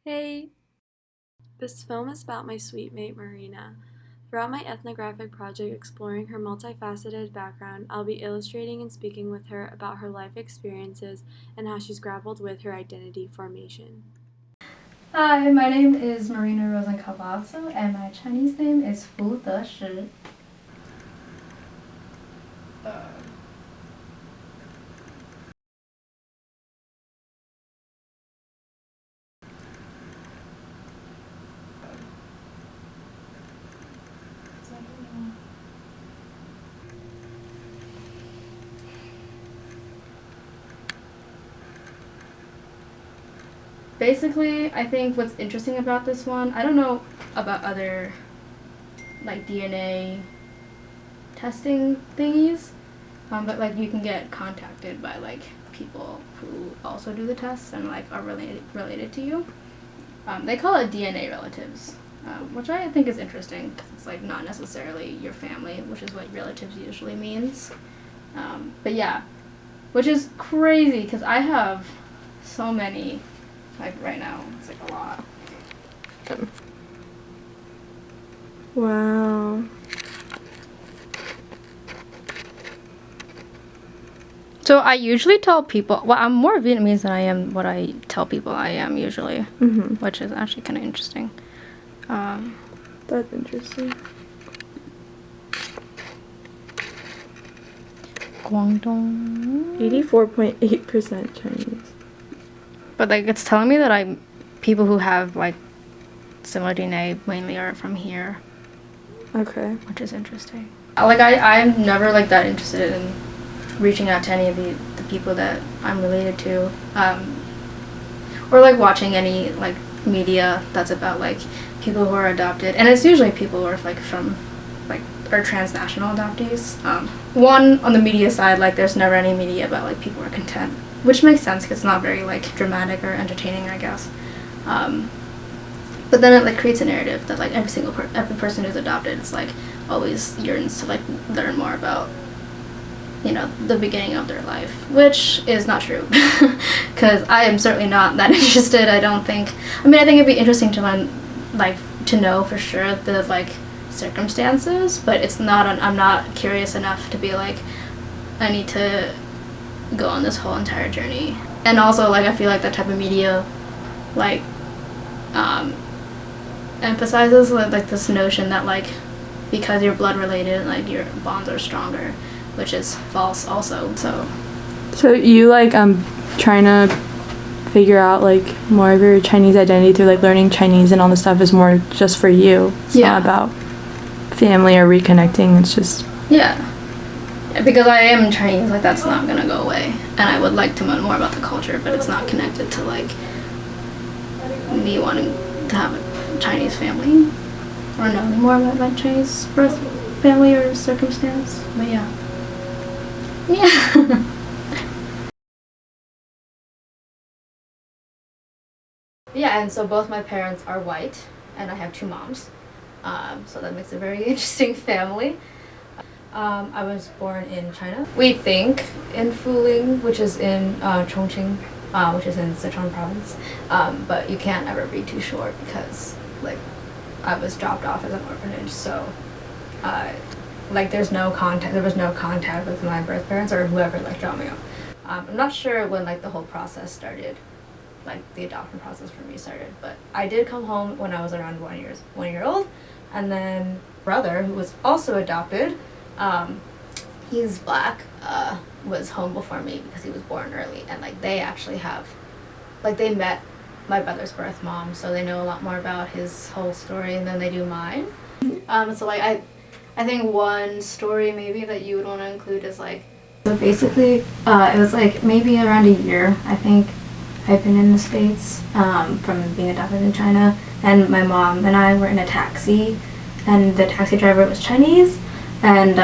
Hey! This film is about my sweet mate Marina. Throughout my ethnographic project exploring her multifaceted background, I'll be illustrating and speaking with her about her life experiences and how she's grappled with her identity formation. Hi, my name is Marina Rosen-Cappellazzo and my Chinese name is Fu Deshi. Basically, I think what's interesting about this one, I don't know about other like DNA testing thingies, but like you can get contacted by like people who also do the tests and like are related to you. They call it DNA relatives, which I think is interesting because it's like not necessarily your family, which is what relatives usually means. But yeah, which is crazy because I have so many. Like right now, it's like a lot. Wow. So I usually tell people, well, I'm more Vietnamese than I am what I tell people I am usually, which is actually kind of interesting. That's interesting. Guangdong. 84.8% Chinese. But like it's telling me that people who have like similar DNA mainly are from here. Okay. Which is interesting. Like I'm never like that interested in reaching out to any of the people that I'm related to. Or like watching any like media that's about like people who are adopted. And it's usually people who are like from like are transnational adoptees. One on the media side, like there's never any media about like people who are content. Which makes sense because it's not very like dramatic or entertaining, I guess. But then it like creates a narrative that like every person who's adopted, it's like always yearns to like learn more about, you know, the beginning of their life, which is not true, because I am certainly not that interested. I think it'd be interesting to learn, like to know for sure the like circumstances, but it's not. I'm not curious enough to be like, I need to go on this whole entire journey. And also like I feel like that type of media like emphasizes like this notion that like because you're blood related like your bonds are stronger, which is false also. So you like trying to figure out like more of your Chinese identity through like learning Chinese and all this stuff is more just for you. It's not about family or reconnecting. It's just because I am Chinese, like that's not gonna go away, and I would like to learn more about the culture, but it's not connected to like me wanting to have a Chinese family or knowing more about my Chinese birth family or circumstance. But yeah. Yeah, and so both my parents are white, and I have two moms, so that makes a very interesting family. I was born in China. We think in Fuling, which is in Chongqing, which is in Sichuan province, but you can't ever be too sure because like I was dropped off as an orphanage, so like there was no contact with my birth parents or whoever like dropped me off. I'm not sure when like the whole process started, like the adoption process for me started, but I did come home when I was around 1 year old, and then brother who was also adopted. He's black, was home before me because he was born early, and like they actually have, like they met my brother's birth mom, so they know a lot more about his whole story than they do mine. So like I think one story maybe that you would want to include is like, so basically it was like maybe around a year I think I've been in the States from being adopted in China, and my mom and I were in a taxi, and the taxi driver was Chinese. And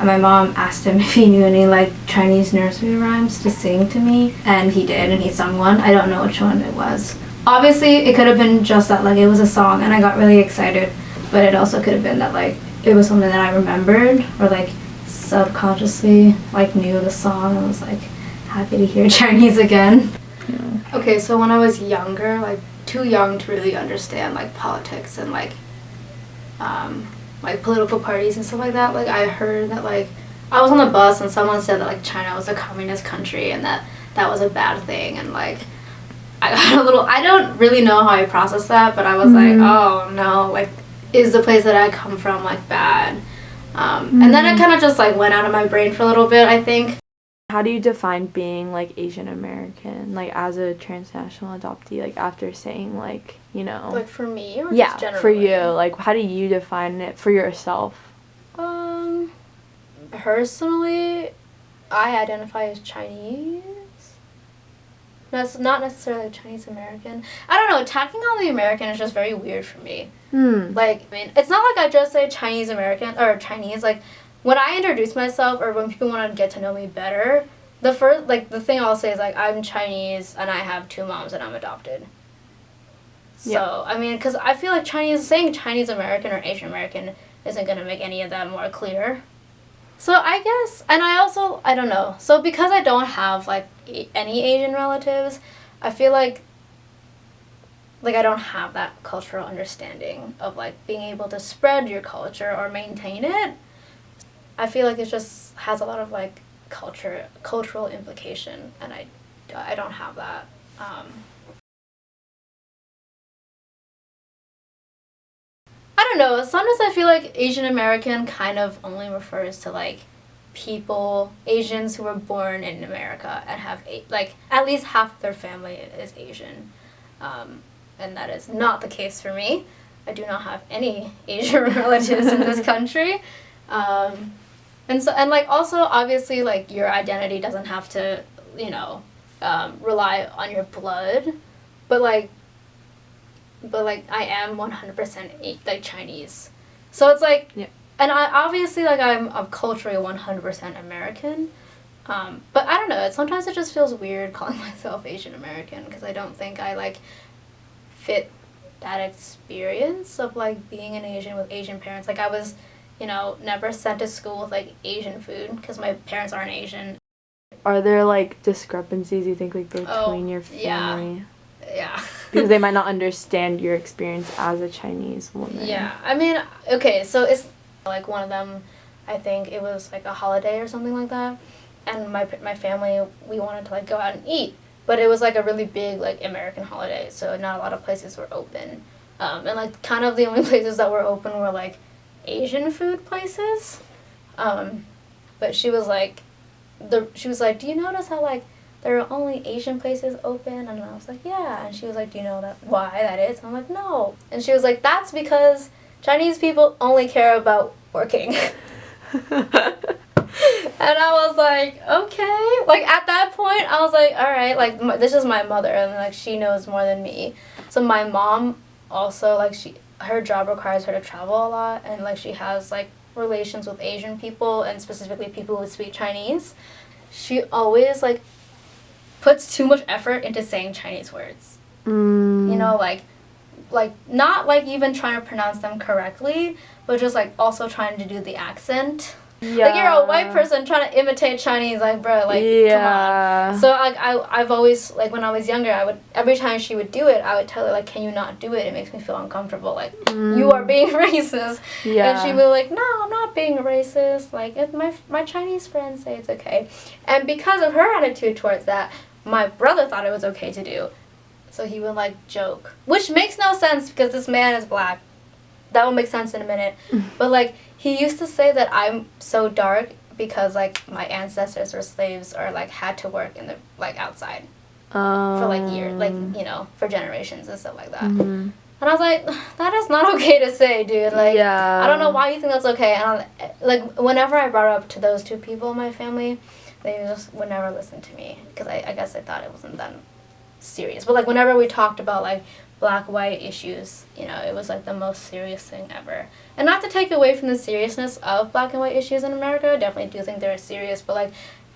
my mom asked him if he knew any like Chinese nursery rhymes to sing to me, and he did, and he sung one. I don't know which one it was. Obviously, it could have been just that like it was a song, and I got really excited. But it also could have been that like it was something that I remembered or like subconsciously like knew the song and was like happy to hear Chinese again. Okay, so when I was younger, like too young to really understand like politics and like political parties and stuff like that, like I heard that like I was on the bus and someone said that like China was a communist country and that was a bad thing, and like I got a little, I don't really know how I processed that, but I was like, oh no, like is the place that I come from like bad? And then it kind of just like went out of my brain for a little bit, I think. How do you define being like Asian American, like as a transnational adoptee, like after saying like, you know, Like for me or yeah, just generally? for you, like how do you define it for yourself? Personally, I identify as Chinese. That's not necessarily Chinese American. I don't know, tacking on the American is just very weird for me. Like, I mean, it's not like I just say Chinese American or Chinese. Like, when I introduce myself or when people want to get to know me better, the first, like, the thing I'll say is, like, I'm Chinese and I have 2 moms and I'm adopted. So, Yeah. I mean, because I feel like saying Chinese American or Asian American isn't going to make any of that more clear. So I guess, and I don't know. So because I don't have, like, any Asian relatives, I feel like I don't have that cultural understanding of, like, being able to spread your culture or maintain it. I feel like it just has a lot of, like, cultural implication, and I don't have that. I don't know. Sometimes I feel like Asian American kind of only refers to like people, Asians who were born in America and have like at least half of their family is Asian, and that is not the case for me. I do not have any Asian relatives in this country, and like also obviously like your identity doesn't have to rely on your blood, but like I am 100% like Chinese. So it's like, Yeah. and I obviously like I'm culturally 100% American. But I don't know, sometimes it just feels weird calling myself Asian American because I don't think I like fit that experience of like being an Asian with Asian parents. Like I was, never sent to school with like Asian food because my parents aren't Asian. Are there like discrepancies you think like between your family? Yeah. Because they might not understand your experience as a Chinese woman. Yeah, I mean, okay, so it's like one of them, I think it was like a holiday or something like that, and my family, we wanted to like go out and eat, but it was like a really big like American holiday, so not a lot of places were open, and like kind of the only places that were open were like Asian food places, but she was like, do you notice how like there are only Asian places open? And I was like, yeah. And she was like, do you know why that is? And I'm like, no. And she was like, that's because Chinese people only care about working. And I was like, okay. Like, at that point, I was like, all right, like, this is my mother, and, like, she knows more than me. So my mom also, like, her job requires her to travel a lot, and, like, she has, like, relations with Asian people, and specifically people who speak Chinese. She always, like, puts too much effort into saying Chinese words. Like not like even trying to pronounce them correctly, but just like also trying to do the accent. Yeah. Like you're a white person trying to imitate Chinese, like bro, like come on. So like I've always like when I was younger, every time she would do it, I would tell her like, can you not do it? It makes me feel uncomfortable. Like you are being racist. Yeah. And she would be like, no, I'm not being racist. Like if my Chinese friends say it's okay, and because of her attitude towards that, my brother thought it was okay to do. So he would like joke, which makes no sense because this man is black. That will make sense in a minute. But like he used to say that I'm so dark because like my ancestors were slaves or like had to work in the like outside for like years, like for generations and stuff like that. And I was like, that is not okay to say, dude. Like, I don't know why you think that's okay. And like whenever I brought it up to those 2 people in my family, they just would never listen to me because I guess they thought it wasn't that serious. But like whenever we talked about like black-white issues, it was like the most serious thing ever. And not to take away from the seriousness of black and white issues in America, I definitely do think they're serious, but like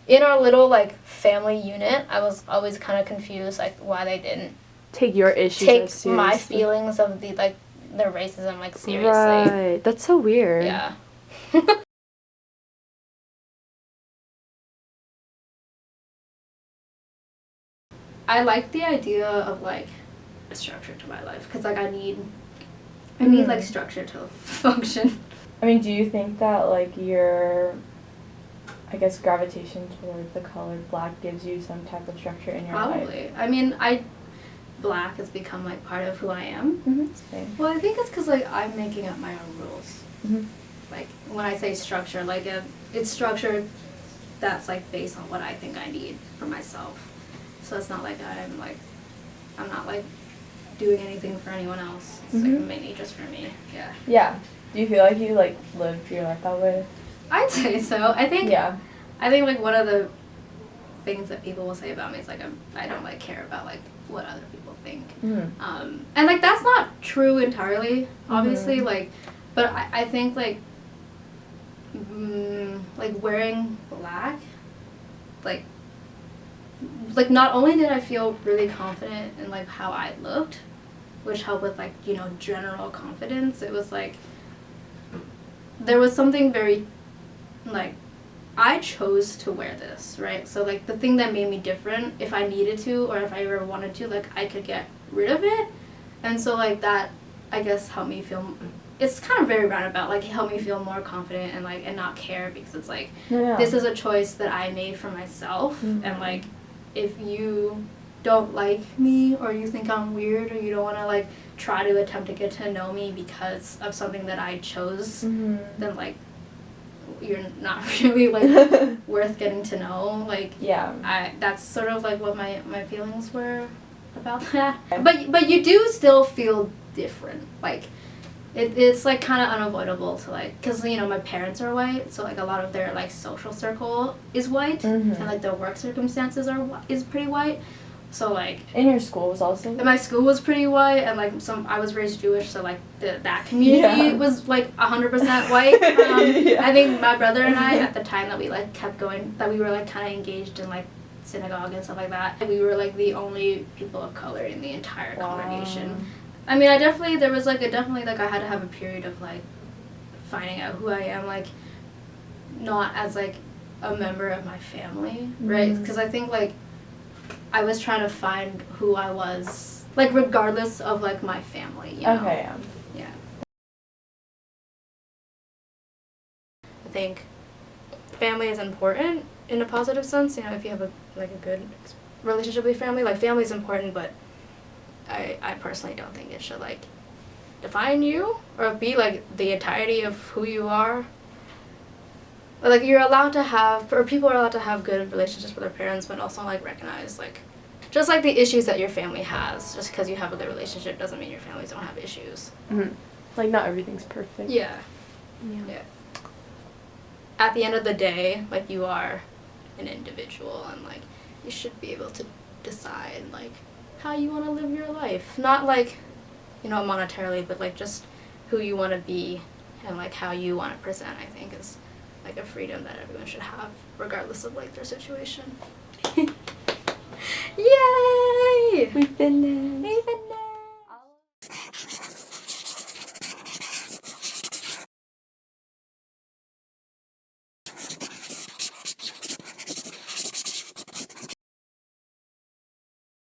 in our little like family unit, I was always kind of confused like why they didn't take your issues take as seriously. My feelings of the like their racism like seriously. Right. That's so weird. Yeah. I like the idea of like a structure to my life because like I need like structure to function. I mean, do you think that like your, I guess, gravitation toward the color black gives you some type of structure in your life? Probably. I mean, black has become like part of who I am. Same. Well, I think it's because like I'm making up my own rules. Like when I say structure, like it's structure that's like based on what I think I need for myself. So it's not like I'm not like doing anything for anyone else. It's like mainly just for me. Yeah. Yeah. Do you feel like you like lived your life that way? I'd say so. I think. Yeah. I think like one of the things that people will say about me is like I don't like care about like what other people think. And like that's not true entirely, obviously. Like, but I think like like wearing black, like not only did I feel really confident in like how I looked, which helped with like, you know, general confidence, it was like there was something very like I chose to wear this, right? So like the thing that made me different, if I needed to or if I ever wanted to, like I could get rid of it. And so like that I guess helped me feel, it's kind of very roundabout, like it helped me feel more confident and like and not care, because it's like this is a choice that I made for myself. And like if you don't like me or you think I'm weird or you don't want to like try to attempt to get to know me because of something that I chose, then like you're not really like worth getting to know. Like that's sort of like what my feelings were about that. But you do still feel different. Like it's like kind of unavoidable to like, because you know my parents are white, so like a lot of their like social circle is white, and like their work circumstances is pretty white. So like, and your school was also? And my school was pretty white, and like I was raised Jewish, so like that community was like 100% white. I think my brother and I, at the time that we like kept going, that we were like kind of engaged in like synagogue and stuff like that, we were like the only people of color in the entire congregation. I mean, there was like definitely like I had to have a period of like finding out who I am, like not as like a member of my family, right? Because I think like I was trying to find who I was, like regardless of like my family, you know? Okay, yeah. I think family is important in a positive sense, you know, if you have a good relationship with your family. Like family is important, but I personally don't think it should like define you or be like the entirety of who you are. But like you're allowed to have, or people are allowed to have good relationships with their parents, but also like recognize like just like the issues that your family has. Just because you have a good relationship doesn't mean your families don't have issues. Like not everything's perfect. Yeah. At the end of the day, like you are an individual, and like you should be able to decide like how you want to live your life. Not like, you know, monetarily, but like just who you want to be and like how you want to present, I think is like a freedom that everyone should have regardless of like their situation. Yay! We've been there.